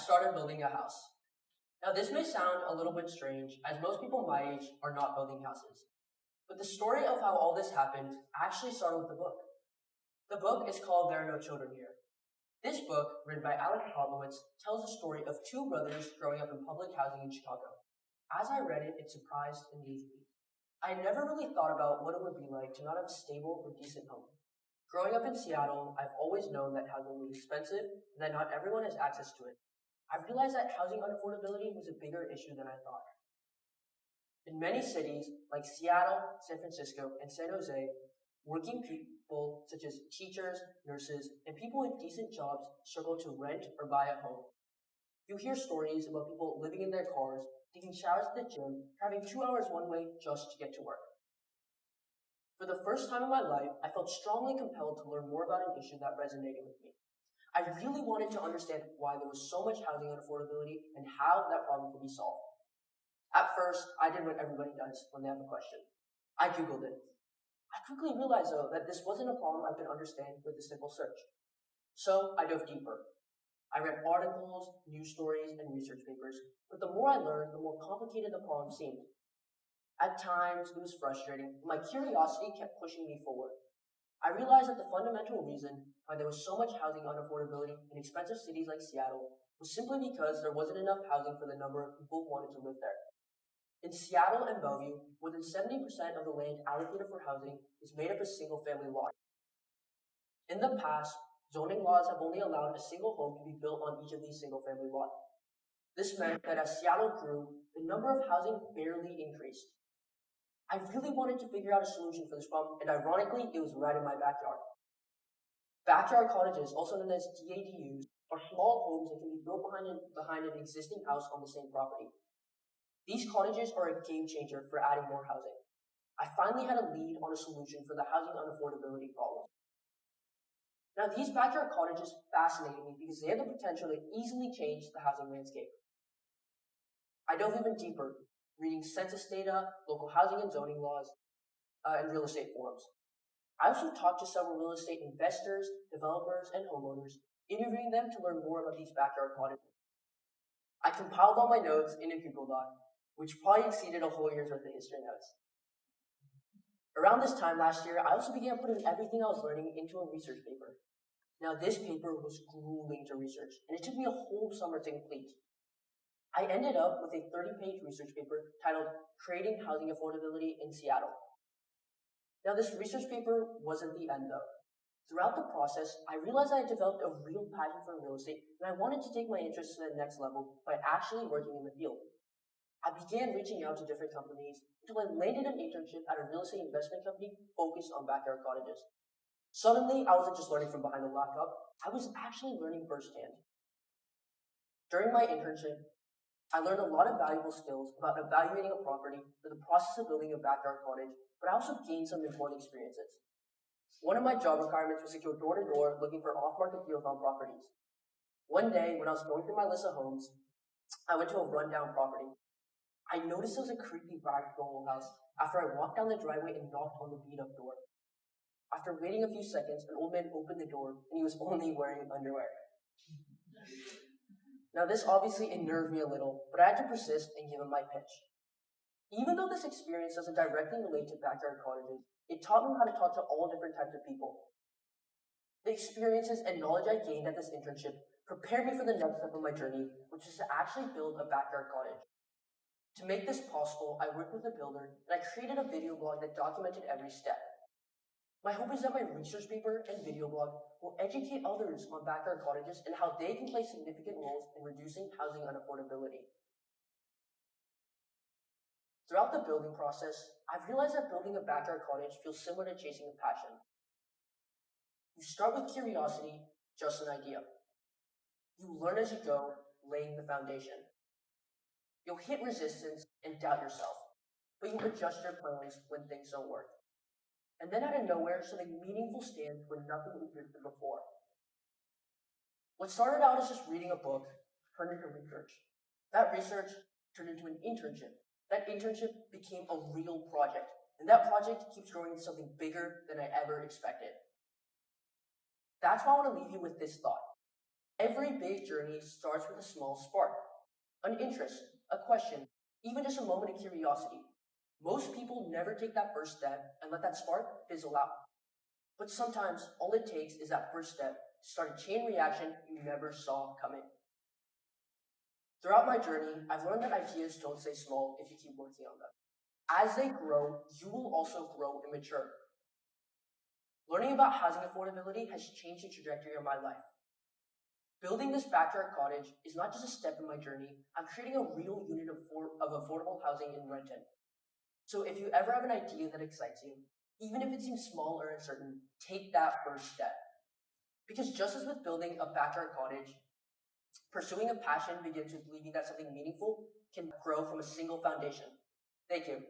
started building a house. Now this may sound a little bit strange, as most people my age are not building houses. But the story of how all this happened actually started with the book. The book is called There Are No Children Here. This book, written by Alex Kotlowitz, tells the story of two brothers growing up in public housing in Chicago. As I read it, it surprised and amazed me. I had never really thought about what it would be like to not have a stable or decent home. Growing up in Seattle, I've always known that housing was expensive and that not everyone has access to it. I realized that housing unaffordability was a bigger issue than I thought. In many cities, like Seattle, San Francisco, and San Jose, working people such as teachers, nurses, and people with decent jobs struggle to rent or buy a home. You hear stories about people living in their cars, taking showers at the gym, driving 2 hours one way just to get to work. For the first time in my life, I felt strongly compelled to learn more about an issue that resonated with me. I really wanted to understand why there was so much housing unaffordability and how that problem could be solved. At first, I did what everybody does when they have a question. I Googled it. I quickly realized, though, that this wasn't a problem I could understand with a simple search. So I dove deeper. I read articles, news stories, and research papers, but the more I learned, the more complicated the problem seemed. At times, it was frustrating, but my curiosity kept pushing me forward. I realized that the fundamental reason why there was so much housing unaffordability in expensive cities like Seattle was simply because there wasn't enough housing for the number of people who wanted to live there. In Seattle and Bellevue, more than 70% of the land allocated for housing is made up of single-family lots. In the past, zoning laws have only allowed a single home to be built on each of these single-family lots. This meant that as Seattle grew, the number of housing barely increased. I really wanted to figure out a solution for this problem, and ironically, it was right in my backyard. Backyard cottages, also known as DADUs, are small homes that can be built behind an existing house on the same property. These cottages are a game changer for adding more housing. I finally had a lead on a solution for the housing unaffordability problem. Now, these backyard cottages fascinated me because they have the potential to easily change the housing landscape. I dove even deeper, reading census data, local housing and zoning laws, and real estate forums. I also talked to several real estate investors, developers, and homeowners, interviewing them to learn more about these backyard cottages. I compiled all my notes in a Google Doc, which probably exceeded a whole year's worth of history notes. Around this time last year, I also began putting everything I was learning into a research paper. Now, this paper was grueling to research, and it took me a whole summer to complete. I ended up with a 30-page research paper titled Creating Housing Affordability in Seattle. Now, this research paper wasn't the end, though. Throughout the process, I realized I had developed a real passion for real estate, and I wanted to take my interest to the next level by actually working in the field. I began reaching out to different companies until I landed an internship at a real estate investment company focused on backyard cottages. Suddenly, I wasn't just learning from behind a laptop, I was actually learning firsthand. During my internship, I learned a lot of valuable skills about evaluating a property or the process of building a backyard cottage, but I also gained some important experiences. One of my job requirements was to go door-to-door looking for off-market deals on properties. One day, when I was going through my list of homes, I went to a rundown property. I noticed there was a creepy ragdoll house after I walked down the driveway and knocked on the beat-up door. After waiting a few seconds, an old man opened the door, and he was only wearing underwear. Now, this obviously unnerved me a little, but I had to persist and give him my pitch. Even though this experience doesn't directly relate to backyard cottages, it taught me how to talk to all different types of people. The experiences and knowledge I gained at this internship prepared me for the next step of my journey, which is to actually build a backyard cottage. To make this possible, I worked with a builder, and I created a video blog that documented every step. My hope is that my research paper and video blog will educate others on backyard cottages and how they can play significant roles in reducing housing unaffordability. Throughout the building process, I've realized that building a backyard cottage feels similar to chasing a passion. You start with curiosity, just an idea. You learn as you go, laying the foundation. You'll hit resistance and doubt yourself, but you adjust your plans when things don't work. And then out of nowhere, something meaningful stands where nothing existed before. What started out as just reading a book turned into research. That research turned into an internship. That internship became a real project, and that project keeps growing into something bigger than I ever expected. That's why I want to leave you with this thought. Every big journey starts with a small spark, an interest, a question, even just a moment of curiosity. Most people never take that first step and let that spark fizzle out. But sometimes all it takes is that first step to start a chain reaction you never saw coming. Throughout my journey, I've learned that ideas don't stay small if you keep working on them. As they grow, you will also grow and mature. Learning about housing affordability has changed the trajectory of my life. Building this backyard cottage is not just a step in my journey, I'm creating a real unit of affordable housing in Renton. So if you ever have an idea that excites you, even if it seems small or uncertain, take that first step. Because just as with building a backyard cottage, pursuing a passion begins with believing that something meaningful can grow from a single foundation. Thank you.